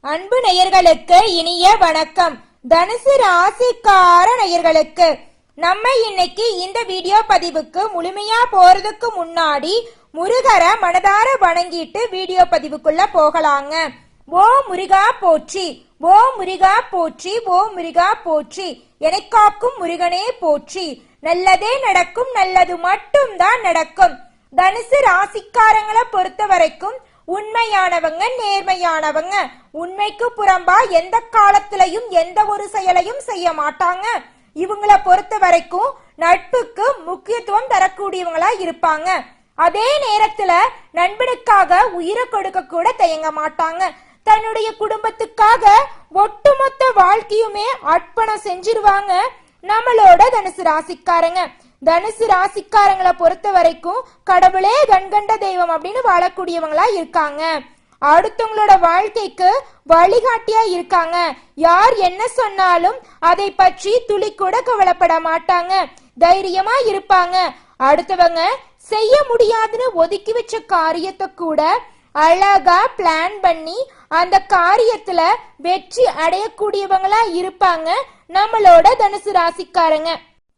அன்பு நேயர்களுக்கு இனிய வணக்கம். தனுசு ராசிக்கார நேயர்களுக்கு நம்ம இன்னைக்கு இந்த வீடியோ பதிவுக்கு முழுமையா போறதுக்கு முன்னாடி முருகரை மனதார வணங்கிட்டு வீடியோ பதிவுக்குள்ள போகலாங்க. ஓ முருகா போற்றி, ஓ முருகா போற்றி, ஓ முருகா போற்றி, என்னை காக்கும் முருகனே போற்றி. நல்லதே நடக்கும், நல்லது மட்டும் தான் நடக்கும். தனுசு ராசிக்காரங்களை பொறுத்த வரைக்கும் உண்மையானவங்க, நேர்மையானவங்க. உண்மைக்கு புறம்பா எந்த காலத்திலையும் எந்த ஒரு செயலையும் செய்ய மாட்டாங்க. இவங்கள பொறுத்த வரைக்கும் நட்புக்கு முக்கியத்துவம் தரக்கூடியவங்களா இருப்பாங்க. அதே நேரத்துல நண்பனுக்காக உயிரை கொடுக்க கூட தயங்க மாட்டாங்க. தன்னுடைய குடும்பத்துக்காக ஒட்டுமொத்த வாழ்க்கையுமே அர்ப்பணம் செஞ்சிருவாங்க நம்மளோட தனுசு ராசிக்காரங்க. தனுசு ராசிக்காரங்களை பொறுத்த வரைக்கும் கடவுளே கண்கண்ட தெய்வம் அப்படின்னு வாழக்கூடியவங்களா இருக்காங்க. அடுத்தவங்களோட வாழ்க்கைக்கு வழிகாட்டியா இருக்காங்க. யார் என்ன சொன்னாலும் அதை பற்றி துளி கூட கவலைப்பட மாட்டாங்க. தைரியமா இருப்பாங்க. அடுத்தவங்க செய்ய முடியாதுன்னு ஒதுக்கி வச்ச காரியத்தை கூட அழகா பிளான் பண்ணி அந்த காரியத்துல வெற்றி அடையக்கூடியவங்களா இருப்பாங்க நம்மளோட தனுசு ராசிக்காரங்க.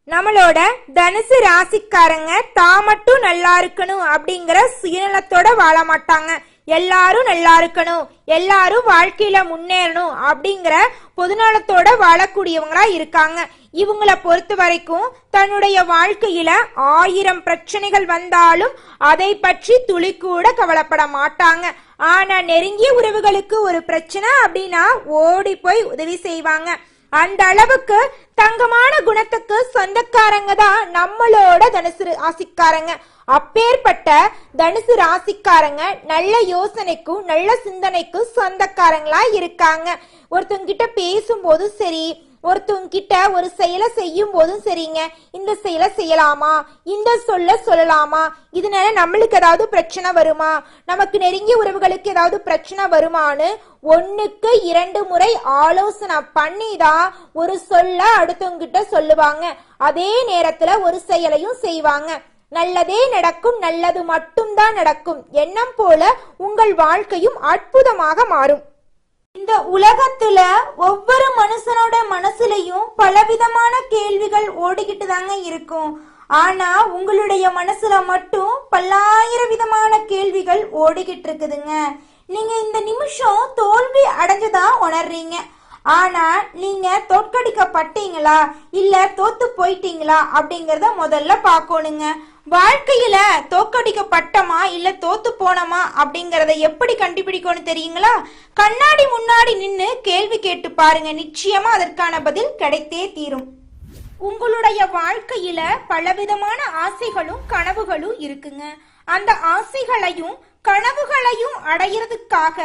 நம்மளோட தனுசு ராசிக்காரங்க தான் மட்டும் நல்லா இருக்கணும் அப்படிங்கிற சுயநலத்தோட வாழ மாட்டாங்க. எல்லாரும் நல்லா இருக்கணும், எல்லாரும் வாழ்க்கையில முன்னேறணும் அப்படிங்கிற பொதுநலத்தோட வாழக்கூடியவங்களா இருக்காங்க. இவங்கள பொறுத்த வரைக்கும் தன்னுடைய வாழ்க்கையில 1000 பிரச்சனைகள் வந்தாலும் அதை பற்றி துளி கூட கவலைப்பட மாட்டாங்க. ஆனா நெருங்கிய உறவுகளுக்கு ஒரு பிரச்சனை அப்படின்னா ஓடி போய் உதவி செய்வாங்க. அந்த அளவுக்கு தங்கமான குணத்துக்கு சொந்தக்காரங்க தான் நம்மளோட தனுசு ராசிக்காரங்க. அப்பேற்பட்ட தனுசு ராசிக்காரங்க நல்ல யோசனைக்கும் நல்ல சிந்தனைக்கும் சொந்தக்காரங்களா இருக்காங்க. ஒருத்தவங்கிட்ட பேசும்போது சரி, ஒருத்தவங்கிட்ட ஒரு செயலை செய்யும் போதும் சரிங்க, இந்த செயலை செய்யலாமா, இந்த சொல்லலாமா, இதனால நம்மளுக்கு ஏதாவது பிரச்சனை வருமா, நமக்கு நெருங்கிய உறவுகளுக்கு ஏதாவது பிரச்சனை வருமானு 1க்கு 2 முறை ஆலோசனை பண்ணிதான் ஒரு சொல்ல அடுத்தவங்கிட்ட சொல்லுவாங்க. அதே நேரத்துல ஒரு செயலையும் செய்வாங்க. நல்லதே நடக்கும், நல்லது மட்டும்தான் நடக்கும் எண்ணம் போல உங்கள் வாழ்க்கையும் அற்புதமாக மாறும். இந்த உலகத்துல ஒவ்வொரு மனுஷனோட மனசுலயும் பலவிதமான கேள்விகள் ஓடிக்கிட்டு தாங்க இருக்கும். ஆனா உங்களுடைய மனசுல மட்டும் பல்லாயிரம் விதமான கேள்விகள் ஓடிக்கிட்டு இருக்குதுங்க. நீங்க இந்த நிமிஷம் தோல்வி அடைஞ்சதா உணர்றீங்க. ஆனா நீங்க தோற்கடிக்கப்பட்டீங்களா இல்ல தோத்து போயிட்டீங்களா அப்படிங்கறத முதல்ல பாக்கணுங்க. வாழ்க்கையில தோற்கடிக்கப்பட்டமா இல்ல தோத்து போனமா அப்படிங்கறத எப்படி கண்டுபிடிக்கணும் தெரியுங்களா? கண்ணாடி முன்னாடி நின்னு கேள்வி கேட்டு பாருங்க, நிச்சயமா அதற்கான பதில் கிடைத்தே தீரும். உங்களுடைய வாழ்க்கையில பலவிதமான ஆசைகளும் கனவுகளும் இருக்குங்க. அந்த ஆசைகளையும் கனவுகளையும் அடையிறதுக்காக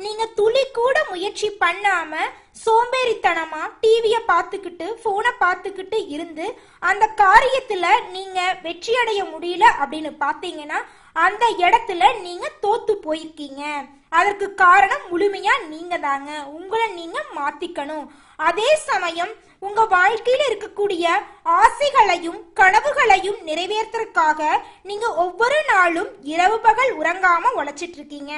நீங்க துளி கூட முயற்சி பண்ணாம சோம்பேறித்தனமா டிவிய பார்த்துக்கிட்டு போனை பார்த்துக்கிட்டு இருந்து அந்த காரியத்துல நீங்க வெற்றி அடைய முடியல அப்படின்னு பாத்தீங்கன்னா அந்த இடத்துல நீங்க தோத்து போயிருக்கீங்க. அதற்கு காரணம் முழுமையா நீங்க தாங்க. உங்களை நீங்க மாத்திக்கணும். அதே சமயம் உங்க வாழ்க்கையில இருக்கக்கூடிய ஆசைகளையும் கனவுகளையும் நிறைவேற்றறதுக்காக நீங்க ஒவ்வொரு நாளும் இரவு பகல் உறங்காம உழைச்சிட்டு இருக்கீங்க.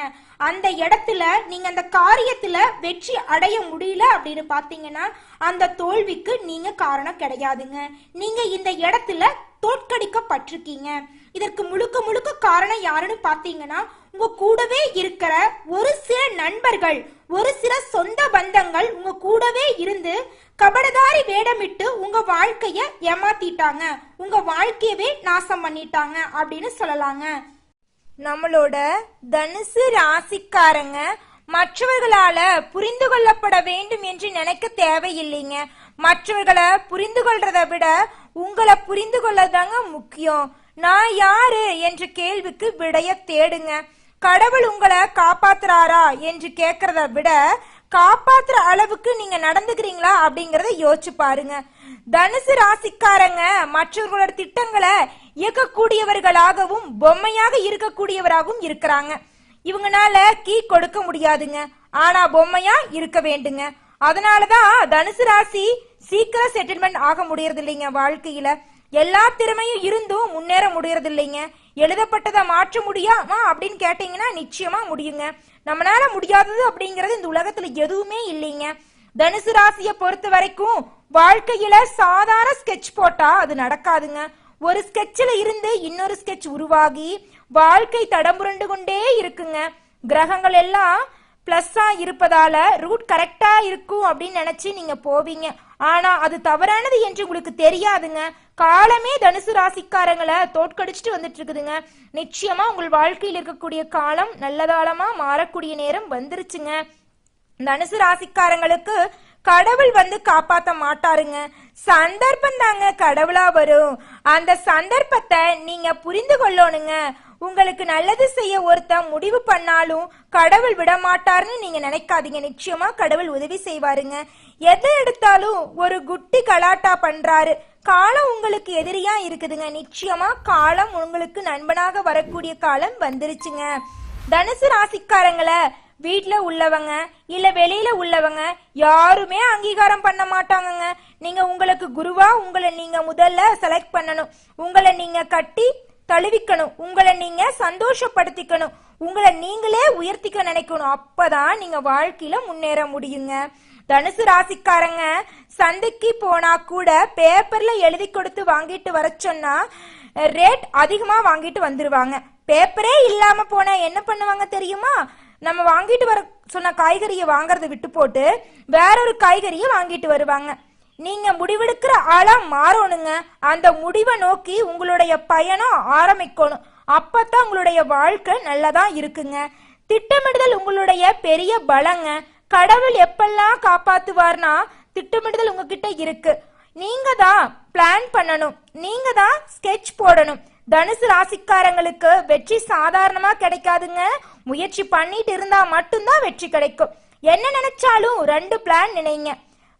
அந்த இடத்துல நீங்க அந்த காரியத்துல வெற்றி அடைய முடியல அப்படின்னு பாத்தீங்கன்னா அந்த தோல்விக்கு நீங்க காரணம் கிடையாதுங்க. நீங்க இந்த இடத்துல தோற்கடிக்கப்பட்டிருக்கீங்க. இதற்கு முழுக்க முழுக்க காரணம் யாருன்னு பாத்தீங்கன்னா உங்க கூடவே இருக்கிற ஒரு சில நண்பர்கள், ஒரு சில சொந்த பந்தங்கள் உங்க கூடவே இருந்து கபடதாரி வேடமிட்டு உங்க வாழ்க்கைய ஏமாத்திட்டாங்க, உங்க வாழ்க்கையவே நாசம் பண்ணிட்டாங்க அப்படின்னு சொல்லலாங்க. நம்மளோட தனுசு ராசிக்காரங்க மற்றவர்களால புரிந்து கொள்ளப்பட வேண்டும் என்று நினைக்க தேவையில்லைங்க. மற்றவர்களை புரிந்து கொள்றத விட உங்களை புரிந்து கொள்ளதாங்க முக்கியம். நான் யாரு என்ற கேள்விக்கு விடைய தேடுங்க. கடவுள் உங்களை காப்பாத்துறாரா என்று கேக்குறத விட காப்பாத்துற அளவுக்கு நீங்க நடந்துக்கிறீங்களா அப்படிங்கறத யோசிச்சு பாருங்க. தனுசு ராசிக்காரங்க மற்றவர்களோட திட்டங்களை இயக்கக்கூடியவர்களாகவும் பொம்மையாக இருக்கக்கூடியவராகவும் இருக்கிறாங்க. இவங்கனால கீ கொடுக்க முடியாதுங்க, ஆனா பொம்மையா இருக்க வேண்டுங்க. அதனாலதான் தனுசு ராசி சீக்கிரம் செட்டில்மெண்ட் ஆக முடியறது இல்லைங்க. வாழ்க்கையில எல்லா திறமையும் இருந்தும் முன்னேற முடியறது இல்லைங்க. எழுதப்பட்டதை மாற்ற முடியாமா அப்படின்னு கேட்டீங்கன்னா நிச்சயமா முடியுங்க. நம்மளால முடியாதது அப்படிங்கறது இந்த உலகத்துல எதுவுமே இல்லைங்க. தனுசு ராசியை பொறுத்த வரைக்கும் வாழ்க்கையில சாதாரண ஸ்கெட்ச் போட்டா அது நடக்காதுங்க. ஒரு ஸ்கெட்ச்ல இருந்து இன்னொரு ஸ்கெட்ச் உருவாகி வாழ்க்கை தடம்புரண்டு கொண்டே இருக்குங்க. கிரகங்கள் எல்லாம் பிளஸ்ஸா இருப்பதால ரூட் கரெக்டா இருக்கும் அப்படின்னு நினைச்சு நீங்க போவீங்க. ஆனா அது தவறானது என்று உங்களுக்கு தெரியாதுங்க. காலமே தனுசு ராசிக்காரங்களை தோற்கடிச்சிட்டு வந்துட்டு இருக்குதுங்க. நிச்சயமா உங்கள் வாழ்க்கையில் இருக்கக்கூடிய காலம் நல்லதாலமா மாறக்கூடிய நேரம் வந்துருச்சுங்க. தனுசு ராசிக்காரங்களுக்கு கடவுள் வந்து காப்பாத்த மாட்டாருங்க. சந்தர்ப்பம் தாங்க கடவுளா வரும். அந்த சந்தர்ப்பத்தை நீங்க புரிந்து கொள்ளணுங்க. உங்களுக்கு நல்லது செய்ய ஒருத்தன் முடிவு பண்ணாலும் கடவுள் விட மாட்டாருன்னு நீங்க நினைக்காதீங்க. நிச்சயமா கடவுள் உதவி செய்வாருங்க. எதை எடுத்தாலும் ஒரு குட்டி கலாட்டா பண்றாரு. காலம் உங்களுக்கு எதிரியா இருக்குதுங்க. நிச்சயமா காலம் உங்களுக்கு நண்பனாக வரக்கூடிய காலம் வந்துருச்சுங்க. தனுசு ராசிக்காரங்களை வீட்டுல உள்ளவங்க இல்ல வெளியில உள்ளவங்க யாருமே அங்கீகாரம் பண்ண மாட்டாங்கங்க. நீங்க உங்களுக்கு குருவா உங்களை நீங்க முதல்ல செலக்ட் பண்ணணும். உங்களை நீங்க கட்டி தழுவிக்கணும். உங்களை நீங்க சந்தோஷப்படுத்திக்கணும். உங்களை நீங்களே உயர்த்திக்க நினைக்கணும். அப்பதான் நீங்க வாழ்க்கையில முன்னேற முடியுங்க. தனுசு ராசிக்காரங்க சந்தைக்கு போனா கூட பேப்பர்ல எழுதி கொடுத்து வாங்கிட்டு வர சொன்னா ரேட் அதிகமா வாங்கிட்டு வந்துருவாங்க. பேப்பரே இல்லாம போனா என்ன பண்ணுவாங்க தெரியுமா? நம்ம வாங்கிட்டு வர சொன்ன காய்கறியை வாங்கறத விட்டு போட்டு வேறொரு காய்கறியை வாங்கிட்டு வருவாங்க. நீங்க முடிவெடுக்கிற ஆளா மாறணுங்க. அந்த முடிவை நோக்கி உங்களுடைய பயணம் ஆரம்பிக்கணும். அப்பதான் உங்களுடைய வாழ்க்கை நல்லதா இருக்குங்க. திட்டமிடுதல் உங்களுடைய பெரிய பலங்க. கடவுள் எப்பெல்லாம் காப்பாத்துவார்னா திட்டமிடுதல் உங்ககிட்ட இருக்கு. நீங்க தான் பிளான் பண்ணணும். நீங்க தான் ஸ்கெட்ச் போடணும். தனுசு ராசிக்காரங்களுக்கு வெற்றி சாதாரணமா கிடைக்காதுங்க. முயற்சி பண்ணிட்டு இருந்தா மட்டும்தான் வெற்றி கிடைக்கும். என்ன நினைச்சாலும் 2 பிளான் நினைங்க.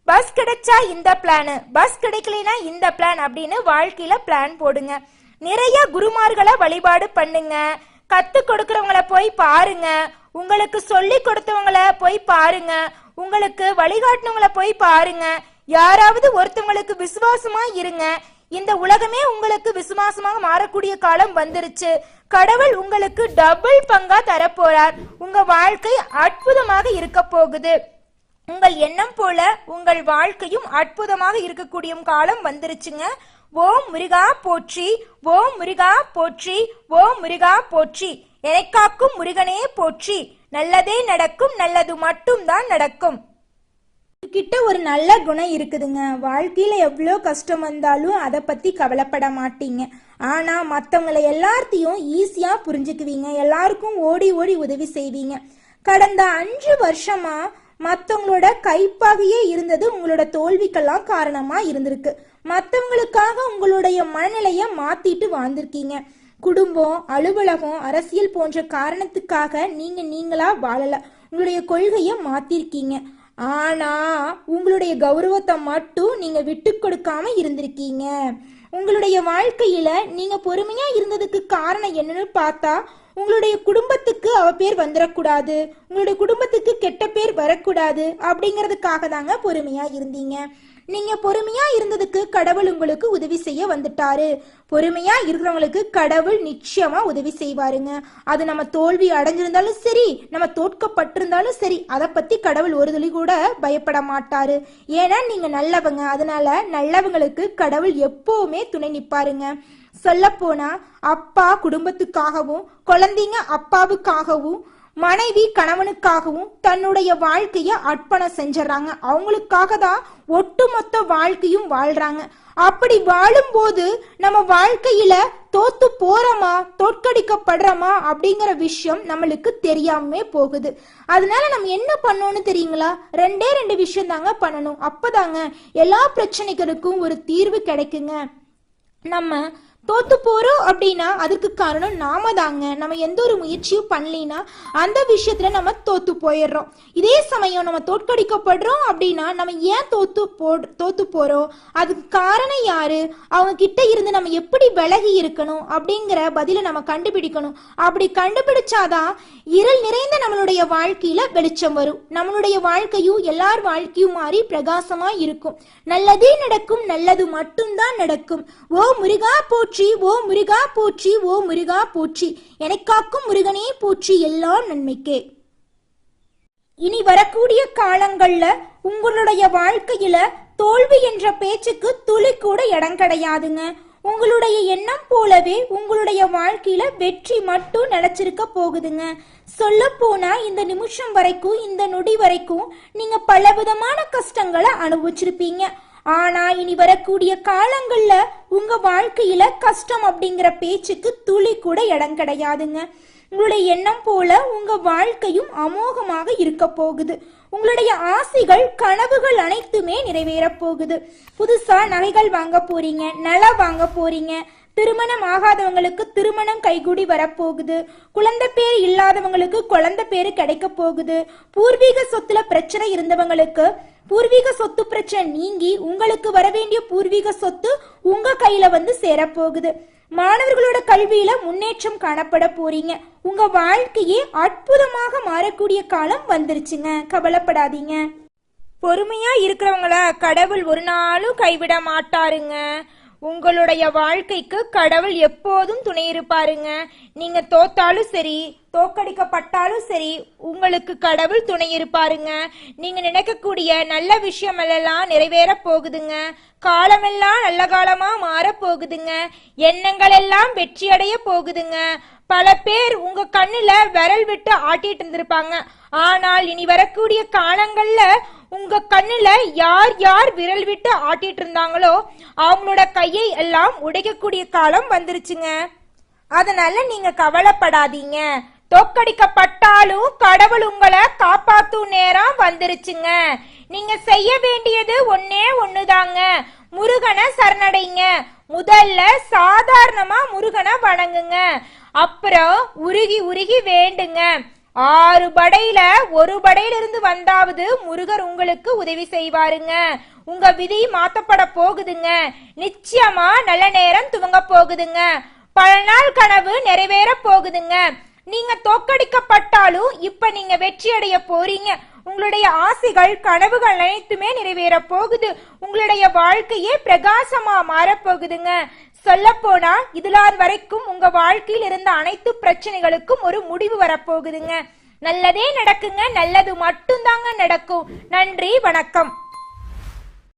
பஸ் கிடைச்சா இந்த பிளான், பஸ் கிடைக்கலனா இந்த பிளான் அப்படின்னு வாழ்க்கையில பிளான் போடுங்க. நிறைய குருமார்களை வழிபாடு பண்ணுங்க. கத்து கொடுக்கறவங்கள போய் பாருங்க. உங்களுக்கு சொல்லி கொடுத்தவங்கள போய் பாருங்க. உங்களுக்கு வழிகாட்டினவங்கள போய் பாருங்க. யாராவது ஒருத்தவங்களுக்கு விசுவாசமா இருங்க. இந்த உலகமே உங்களுக்கு விசுவாசமாக மாறக்கூடிய காலம் வந்துருச்சு. கடவுள் உங்களுக்கு டபுள் பங்கா தரப்போறார். உங்க வாழ்க்கை அற்புதமாக இருக்க போகுது. உங்கள் எண்ணம் போல உங்கள் வாழ்க்கையும் அற்புதமாக இருக்கக்கூடிய காலம் வந்துருச்சுங்க. ஓம் முருகா போற்றி, ஓம் முருகா போற்றி, ஓம் முருகா போற்றி. எனக்காக்கும் முருகனே போற்றி. நல்லதே நடக்கும், நல்லது மட்டும் தான் நடக்கும். கிட்ட ஒரு நல்ல குணம் இருக்குதுங்க. வாழ்க்கையில எவ்வளோ கஷ்டம் வந்தாலும் அதை பத்தி கவலைப்பட மாட்டீங்க. ஆனா மற்றவங்களை எல்லாத்தையும் ஈஸியா புரிஞ்சுக்குவீங்க. எல்லாருக்கும் ஓடி ஓடி உதவி செய்வீங்க. கடந்த 5 வருஷமா மற்றவங்களோட கைப்பாகையே இருந்தது உங்களோட தோல்விக்கெல்லாம் காரணமா இருந்திருக்கு. மற்றவங்களுக்காக உங்களுடைய மனநிலைய மாத்திட்டு வாழ்ந்திருக்கீங்க. குடும்பம், அலுவலகம், அரசியல் போன்ற காரணத்துக்காக நீங்களா வாழல. உங்களுடைய கொள்கைய மாத்திருக்கீங்க. ஆனா உங்களுடைய கௌரவத்தை மட்டும் நீங்க விட்டு கொடுக்காம இருந்திருக்கீங்க. உங்களுடைய வாழ்க்கையில நீங்க பொறுமையா இருந்ததுக்கு காரணம் என்னன்னு பார்த்தா உங்களுடைய குடும்பத்துக்கு அவ பேர் வந்துடக்கூடாது, உங்களுடைய குடும்பத்துக்கு கெட்ட பேர் வரக்கூடாது அப்படிங்கிறதுக்காக தாங்க பொறுமையா இருந்தீங்க. நீங்க பொறுமையா இருந்ததுக்கு கடவுள் உங்களுக்கு உதவி செய்ய வந்துட்டாரு. பொறுமையா இருக்கிறவங்களுக்கு கடவுள் நிச்சயமா உதவி செய்வாருங்க. அது நம்ம தோல்வி அடைஞ்சிருந்தாலும் சரி, நம்ம தோற்கப்பட்டிருந்தாலும் சரி, அதை பத்தி கடவுள் ஒரு துளி கூட பயப்பட மாட்டாரு. ஏன்னா நீங்க நல்லவங்க. அதனால நல்லவங்களுக்கு கடவுள் எப்பவுமே துணை நிப்பாருங்க. சொல்ல போனா அப்பா குடும்பத்துக்காகவும், குழந்தைங்க அப்பாவுக்காகவும், மனைவி கணவனுக்காகவும் தன்னுடைய வாழ்க்கைய அர்ப்பணம் செஞ்சிடறாங்க. அவங்களுக்காக தான் ஒட்டுமொத்த வாழ்க்கையும் வாழ்றாங்க. அப்படி வாழும்போது நம்ம வாழ்க்கையில தோத்து போறோமா, தோற்கடிக்கப்படுறோமா அப்படிங்கிற விஷயம் நம்மளுக்கு தெரியாம போகுது. அதனால நம்ம என்ன பண்ணணும்னு தெரியுங்களா? 2 விஷயம் தாங்க பண்ணணும். அப்பதாங்க எல்லா பிரச்சனைகளுக்கும் ஒரு தீர்வு கிடைக்குங்க. நம்ம தோத்து போறோம் அப்படின்னா அதுக்கு காரணம் நாம தாங்க. நம்ம எந்த ஒரு முயற்சியும் பண்ணலினா அந்த விஷயத்துல நம்ம தோத்து போயிடுறோம். இதே சமயம் நம்ம தோற்கடிக்கப்படுறோம் அப்படின்னா நம்ம ஏன் தோத்து போறோம், அதுக்கு காரணம் யாரு, அவங்க கிட்ட இருந்து நம்ம எப்படி விலகி இருக்கணும் அப்படிங்கிற பதில நம்ம கண்டுபிடிக்கணும். அப்படி கண்டுபிடிச்சாதான் இருள் நிறைந்த நம்மளுடைய வாழ்க்கையில வெளிச்சம் வரும். நம்மளுடைய வாழ்க்கையும் எல்லார் வாழ்க்கையும் மாறி பிரகாசமா இருக்கும். நல்லதே நடக்கும், நல்லது மட்டும்தான் நடக்கும். ஓ முருகா போற்றி, ஓ முருகா போற்றி, ஓ முருகா போற்றி. எனக்காக்கும் முருகனே போற்றி, எல்லா நன்மைக்கே. இனி வரக்கூடிய காலங்கள்ல உங்களுடைய வாழ்க்கையில தோல்வி என்ற பேச்சுக்கு துளி கூட இடம் கிடையாதுங்க. உங்களுடைய எண்ணம் போலவே உங்களுடைய வாழ்க்கையில வெற்றி மட்டும் நிலைச்சிருக்க போகுதுங்க. சொல்ல போனா இந்த நிமிஷம் வரைக்கும், இந்த நொடி வரைக்கும் நீங்க பலவிதமான கஷ்டங்களை அனுபவிச்சிருப்பீங்க. ஆனா இனி வரக்கூடிய காலங்கள்ல உங்க வாழ்க்கையில கஷ்டம் அப்படிங்கிற பேச்சுக்கு துளி கூட இடம் கிடையாதுங்க. உங்களுடைய எண்ணம் போல உங்க வாழ்க்கையும் அமோகமாக இருக்க போகுது. உங்களுடைய ஆசைகள், கனவுகள் அனைத்துமே நிறைவேற போகுது. புதுசா நகைகள் வாங்க போறீங்க, நிலம் வாங்க போறீங்க. திருமணம் ஆகாதவங்களுக்கு திருமணம் கைகூடி வரப்போகுது. குழந்தை பேர் இல்லாதவங்களுக்கு குழந்தை பேரு கிடைக்க போகுது. பூர்வீக சொத்துல பிரச்சனை இருந்தவங்களுக்கு பூர்வீக சொத்து பிரச்சனை நீங்கி உங்களுக்கு வரவேண்டிய பூர்வீக சொத்து உங்க கையில வந்து சேரப்போகுது. மாணவர்களோட கல்வியில முன்னேற்றம் காணப்பட போறீங்க. உங்க வாழ்க்கையே அற்புதமாக மாறக்கூடிய காலம் வந்துருச்சுங்க. கவலைப்படாதீங்க. பொறுமையா இருக்கிறவங்கள கடவுள் ஒரு நாளும் கைவிட மாட்டாருங்க. உங்களுடைய வாழ்க்கைக்கு கடவுள் எப்போதும் துணை இருப்பாருங்க. நீங்க தோத்தாலும் சரி, தோக்கடிக்கப்பட்டாலும் சரி, உங்களுக்கு கடவுள் துணை இருப்பாருங்க. நீங்க நினைக்கக்கூடிய நல்ல விஷயம் எல்லாம் நிறைவேற போகுதுங்க. காலமெல்லாம் நல்ல காலமா மாற போகுதுங்க. எண்ணங்கள் எல்லாம் வெற்றி அடைய போகுதுங்க. பல பேர் உங்க கண்ணுல விரல் விட்டு ஆட்டிட்டு இருந்திருப்பாங்க. ஆனால் இனி வரக்கூடிய காலங்கள்ல உங்க கண்ணுல யார் யார் விரல் விட்டு ஆட்டிட்டு இருந்தாங்களோ அவங்களோட கையை எல்லாம் உடைக்கக்கூடிய காலம் வந்துருச்சுங்க. அதனால நீங்க கவலைப்படாதீங்க. தோக்கடிக்கப்பட்டாலும் கடவுள் உங்களை காப்பாத்தும் நேரம் வந்துருச்சுங்க. நீங்க செய்ய வேண்டியது ஒன்னே ஒண்ணுதாங்க. முருகனை சரணடைங்க. முதல்ல சாதாரணமா முருகனை வணங்குங்க. அப்புறம் உருகி உருகி வேண்டுங்க. 6 படையில ஒரு படையிலிருந்து வந்தாவது முருகர் உங்களுக்கு உதவி செய்வாருங்க. உங்க விதி மாத்தப்பட போகுதுங்க. நிச்சயமா நல்ல நேரம் துவங்க போகுதுங்க. பல நாள் கனவு நிறைவேற போகுதுங்க. நீங்க தோக்கடிக்கப்பட்டாலும் இப்ப நீங்க வெற்றி அடைய போறீங்க. உங்களுடைய ஆசைகள், கனவுகள் அனைத்துமே நிறைவேற போகுது. உங்களுடைய வாழ்க்கையே பிரகாசமா மாறப்போகுதுங்க. சொல்ல போனா இதுலார் வரைக்கும் உங்க வாழ்க்கையில் இருந்த அனைத்து பிரச்சனைகளுக்கும் ஒரு முடிவு வரப்போகுதுங்க. நல்லதே நடக்குங்க. நல்லது மட்டும்தாங்க நடக்கும். நன்றி, வணக்கம்.